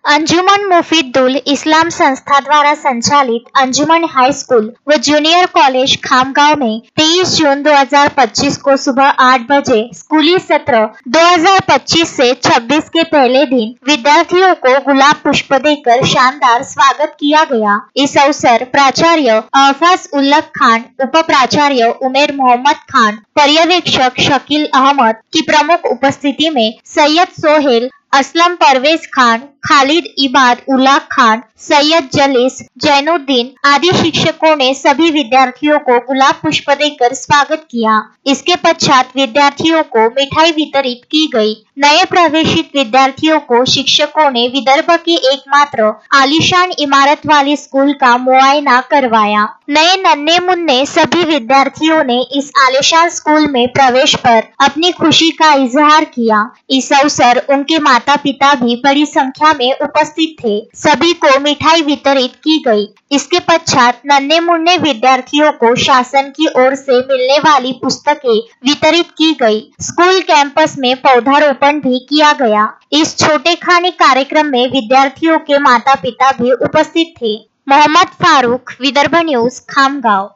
अंजुमन मुफीदुल इस्लाम संस्था द्वारा संचालित अंजुमन हाई स्कूल व जूनियर कॉलेज खामगांव में 23 जून 2025 को सुबह 8 बजे स्कूली सत्र 2025 से 26 के पहले दिन विद्यार्थियों को गुलाब पुष्प देकर शानदार स्वागत किया गया। इस अवसर प्राचार्य अहफाज उल्लक खान, उप प्राचार्य उमेर मोहम्मद खान, पर्यवेक्षक शकील अहमद की प्रमुख उपस्थिति में सैयद सोहेल, असलम परवेज खान, खालिद इबाद उल्ला खान, सैयद जलीस, जैनुद्दीन आदि शिक्षकों ने सभी विद्यार्थियों को गुलाब पुष्प देकर स्वागत किया। इसके पश्चात विद्यार्थियों को मिठाई वितरित की गई। नए प्रवेशित विद्यार्थियों को शिक्षकों ने विदर्भ की एकमात्र आलीशान इमारत वाली स्कूल का मुआयना करवाया। नए नन्हे मुन्ने सभी विद्यार्थियों ने इस आलीशान स्कूल में प्रवेश पर अपनी खुशी का इजहार किया। इस अवसर उनके माता पिता भी बड़ी संख्या में उपस्थित थे। सभी को मिठाई वितरित की गई। इसके पश्चात नन्हे मुन्ने विद्यार्थियों को शासन की ओर से मिलने वाली पुस्तकें वितरित की गई। स्कूल कैंपस में पौधारोपण भी किया गया। इस छोटे खाने कार्यक्रम में विद्यार्थियों के माता पिता भी उपस्थित थे। मोहम्मद फारूक, विदर्भ न्यूज, खामगांव।